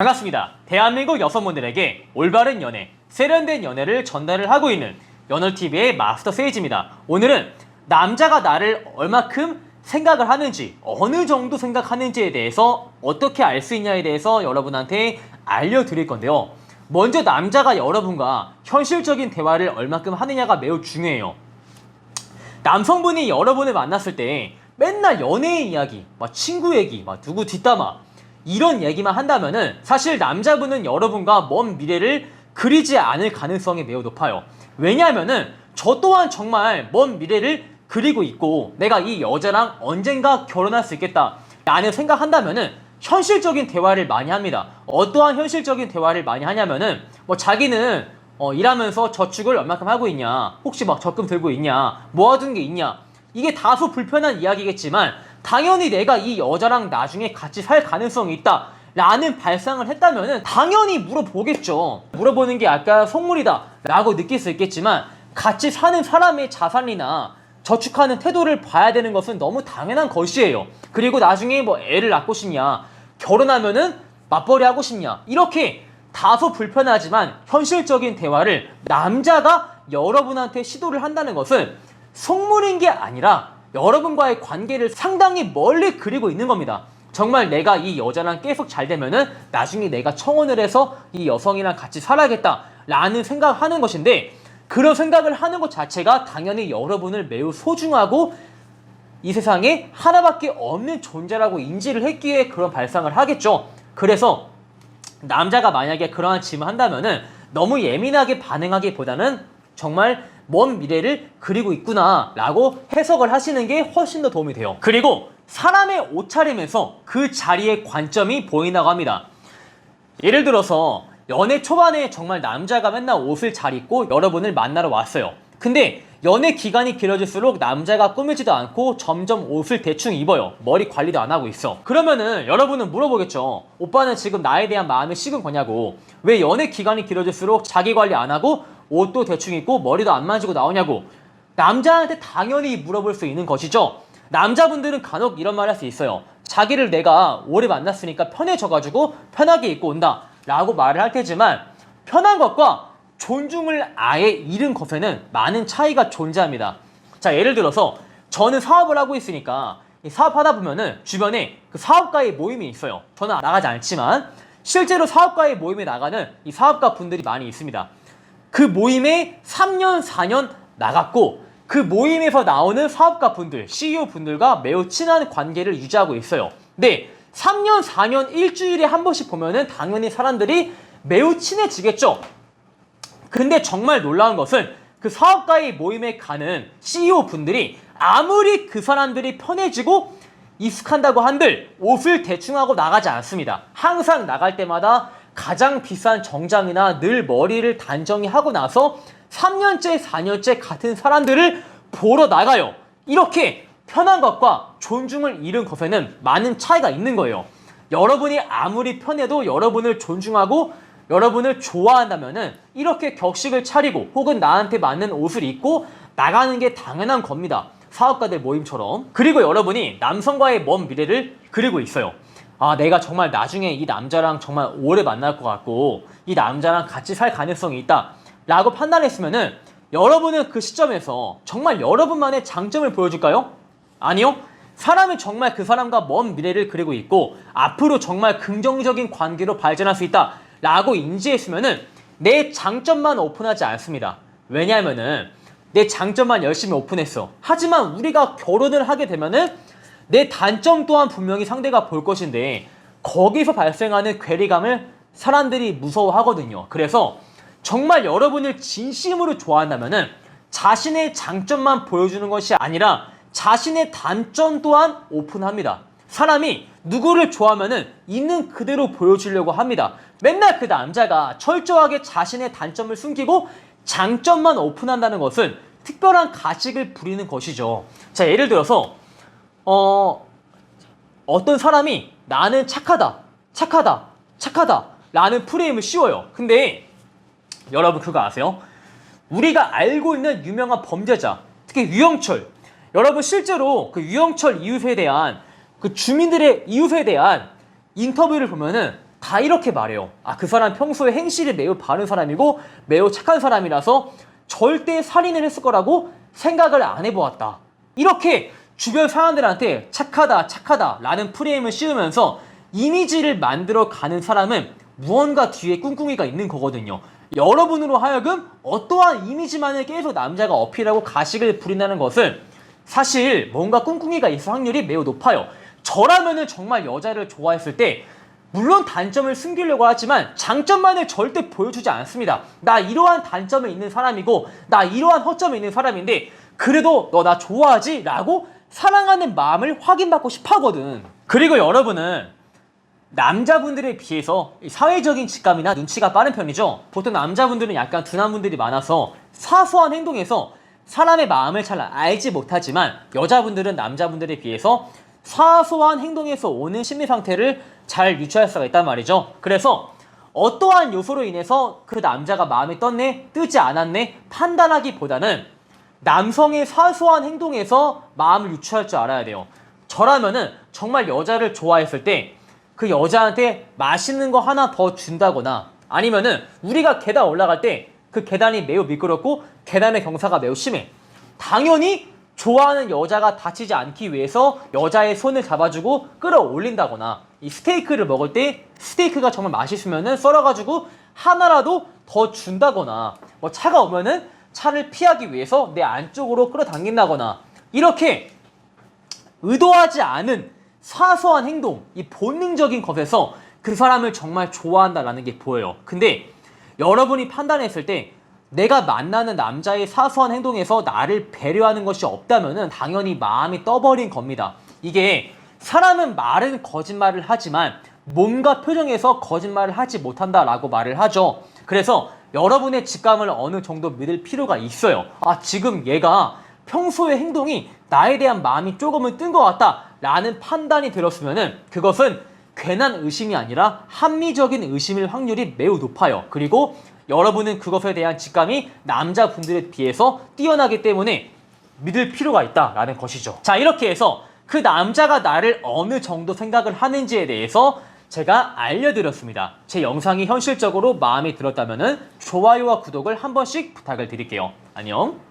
반갑습니다. 대한민국 여성분들에게 올바른 연애, 세련된 연애를 전달을 하고 있는 연월TV의 마스터 세이지입니다. 오늘은 남자가 나를 얼마큼 생각을 하는지, 어느 정도 생각하는지에 대해서 어떻게 알 수 있냐에 대해서 여러분한테 알려드릴 건데요. 먼저 남자가 여러분과 현실적인 대화를 얼마큼 하느냐가 매우 중요해요. 남성분이 여러분을 만났을 때 맨날 연애의 이야기, 친구 얘기, 누구 뒷담화 이런 얘기만 한다면은 사실 남자분은 여러분과 먼 미래를 그리지 않을 가능성이 매우 높아요. 왜냐하면은 저 또한 정말 먼 미래를 그리고 있고 내가 이 여자랑 언젠가 결혼할 수 있겠다 라는 생각한다면은 현실적인 대화를 많이 합니다. 어떠한 현실적인 대화를 많이 하냐면은 자기는 일하면서 저축을 얼마큼 하고 있냐, 혹시 적금 들고 있냐, 모아둔 게 있냐, 이게 다소 불편한 이야기겠지만 당연히 내가 이 여자랑 나중에 같이 살 가능성이 있다 라는 발상을 했다면은 당연히 물어보겠죠. 물어보는 게 약간 속물이다 라고 느낄 수 있겠지만 같이 사는 사람의 자산이나 저축하는 태도를 봐야 되는 것은 너무 당연한 것이에요. 그리고 나중에 애를 낳고 싶냐, 결혼하면은 맞벌이 하고 싶냐, 이렇게 다소 불편하지만 현실적인 대화를 남자가 여러분한테 시도를 한다는 것은 속물인 게 아니라 여러분과의 관계를 상당히 멀리 그리고 있는 겁니다. 정말 내가 이 여자랑 계속 잘 되면은 나중에 내가 청혼을 해서 이 여성이랑 같이 살아야겠다 라는 생각을 하는 것인데, 그런 생각을 하는 것 자체가 당연히 여러분을 매우 소중하고 이 세상에 하나밖에 없는 존재라고 인지를 했기에 그런 발상을 하겠죠. 그래서 남자가 만약에 그러한 질문을 한다면은 너무 예민하게 반응하기보다는 정말 먼 미래를 그리고 있구나 라고 해석을 하시는 게 훨씬 더 도움이 돼요. 그리고 사람의 옷차림에서 그 자리의 관점이 보인다고 합니다. 예를 들어서 연애 초반에 정말 남자가 맨날 옷을 잘 입고 여러분을 만나러 왔어요. 근데 연애 기간이 길어질수록 남자가 꾸미지도 않고 점점 옷을 대충 입어요. 머리 관리도 안 하고 있어. 그러면은 여러분은 물어보겠죠. 오빠는 지금 나에 대한 마음이 식은 거냐고. 왜 연애 기간이 길어질수록 자기 관리 안 하고 옷도 대충 입고 머리도 안 만지고 나오냐고. 남자한테 당연히 물어볼 수 있는 것이죠. 남자분들은 간혹 이런 말 할 수 있어요. 자기를 내가 오래 만났으니까 편해져가지고 편하게 입고 온다 라고 말을 할 테지만, 편한 것과 존중을 아예 잃은 것에는 많은 차이가 존재합니다. 자, 예를 들어서 저는 사업을 하고 있으니까 사업하다 보면은 주변에 그 사업가의 모임이 있어요. 저는 나가지 않지만 실제로 사업가의 모임에 나가는 이 사업가 분들이 많이 있습니다. 그 모임에 3년, 4년 나갔고 그 모임에서 나오는 사업가 분들, CEO 분들과 매우 친한 관계를 유지하고 있어요. 근데 3년, 4년, 일주일에 한 번씩 보면은 당연히 사람들이 매우 친해지겠죠. 근데 정말 놀라운 것은 그 사업가의 모임에 가는 CEO 분들이 아무리 그 사람들이 편해지고 익숙한다고 한들 옷을 대충 하고 나가지 않습니다. 항상 나갈 때마다 가장 비싼 정장이나 늘 머리를 단정히 하고 나서 3년째, 4년째 같은 사람들을 보러 나가요. 이렇게 편한 것과 존중을 잃은 것에는 많은 차이가 있는 거예요. 여러분이 아무리 편해도 여러분을 존중하고 여러분을 좋아한다면은 이렇게 격식을 차리고 혹은 나한테 맞는 옷을 입고 나가는 게 당연한 겁니다. 사업가들 모임처럼. 그리고 여러분이 남성과의 먼 미래를 그리고 있어요. 아, 내가 정말 나중에 이 남자랑 정말 오래 만날 것 같고 이 남자랑 같이 살 가능성이 있다 라고 판단했으면은 여러분은 그 시점에서 정말 여러분만의 장점을 보여줄까요? 아니요. 사람은 정말 그 사람과 먼 미래를 그리고 있고 앞으로 정말 긍정적인 관계로 발전할 수 있다 라고 인지했으면은 내 장점만 오픈하지 않습니다. 왜냐하면은 내 장점만 열심히 오픈했어. 하지만 우리가 결혼을 하게 되면은 내 단점 또한 분명히 상대가 볼 것인데 거기서 발생하는 괴리감을 사람들이 무서워하거든요. 그래서 정말 여러분을 진심으로 좋아한다면은 자신의 장점만 보여주는 것이 아니라 자신의 단점 또한 오픈합니다. 사람이 누구를 좋아하면은 있는 그대로 보여주려고 합니다. 맨날 그 남자가 철저하게 자신의 단점을 숨기고 장점만 오픈한다는 것은 특별한 가식을 부리는 것이죠. 자, 예를 들어서 어떤 사람이 나는 착하다, 착하다, 착하다 라는 프레임을 씌워요. 근데 여러분 그거 아세요? 우리가 알고 있는 유명한 범죄자, 특히 유영철, 여러분 실제로 그 유영철 이웃에 대한 그 주민들의 이웃에 대한 인터뷰를 보면은 다 이렇게 말해요. 아, 그 사람 평소에 행실이 매우 바른 사람이고 매우 착한 사람이라서 절대 살인을 했을 거라고 생각을 안 해보았다. 이렇게 주변 사람들한테 착하다 라는 프레임을 씌우면서 이미지를 만들어 가는 사람은 무언가 뒤에 꿍꿍이가 있는 거거든요. 여러분으로 하여금 어떠한 이미지만을 계속 남자가 어필하고 가식을 부린다는 것은 사실 뭔가 꿍꿍이가 있을 확률이 매우 높아요. 저라면은 정말 여자를 좋아했을 때 물론 단점을 숨기려고 하지만 장점만을 절대 보여주지 않습니다. 나 이러한 단점이 있는 사람이고 나 이러한 허점이 있는 사람인데 그래도 너 나 좋아하지? 라고 사랑하는 마음을 확인받고 싶어 하거든. 그리고 여러분은 남자분들에 비해서 사회적인 직감이나 눈치가 빠른 편이죠. 보통 남자분들은 약간 둔한 분들이 많아서 사소한 행동에서 사람의 마음을 잘 알지 못하지만 여자분들은 남자분들에 비해서 사소한 행동에서 오는 심리 상태를 잘 유추할 수가 있단 말이죠. 그래서 어떠한 요소로 인해서 그 남자가 마음이 떴네, 뜨지 않았네 판단하기보다는 남성의 사소한 행동에서 마음을 유추할 줄 알아야 돼요. 저라면은 정말 여자를 좋아했을 때 그 여자한테 맛있는 거 하나 더 준다거나 아니면은 우리가 계단 올라갈 때 그 계단이 매우 미끄럽고 계단의 경사가 매우 심해. 당연히 좋아하는 여자가 다치지 않기 위해서 여자의 손을 잡아주고 끌어올린다거나 이 스테이크를 먹을 때 스테이크가 정말 맛있으면은 썰어가지고 하나라도 더 준다거나 뭐 차가 오면은 차를 피하기 위해서 내 안쪽으로 끌어당긴다거나 이렇게 의도하지 않은 사소한 행동, 이 본능적인 것에서 그 사람을 정말 좋아한다라는 게 보여요. 근데 여러분이 판단했을 때 내가 만나는 남자의 사소한 행동에서 나를 배려하는 것이 없다면은 당연히 마음이 떠버린 겁니다. 이게 사람은 말은 거짓말을 하지만 몸과 표정에서 거짓말을 하지 못한다라고 말을 하죠. 그래서 여러분의 직감을 어느 정도 믿을 필요가 있어요. 아, 지금 얘가 평소의 행동이 나에 대한 마음이 조금은 뜬 것 같다 라는 판단이 들었으면은 그것은 괜한 의심이 아니라 합리적인 의심일 확률이 매우 높아요. 그리고 여러분은 그것에 대한 직감이 남자분들에 비해서 뛰어나기 때문에 믿을 필요가 있다라는 것이죠. 자, 이렇게 해서 그 남자가 나를 어느 정도 생각을 하는지에 대해서 제가 알려드렸습니다. 제 영상이 현실적으로 마음에 들었다면 좋아요와 구독을 한 번씩 부탁을 드릴게요. 안녕.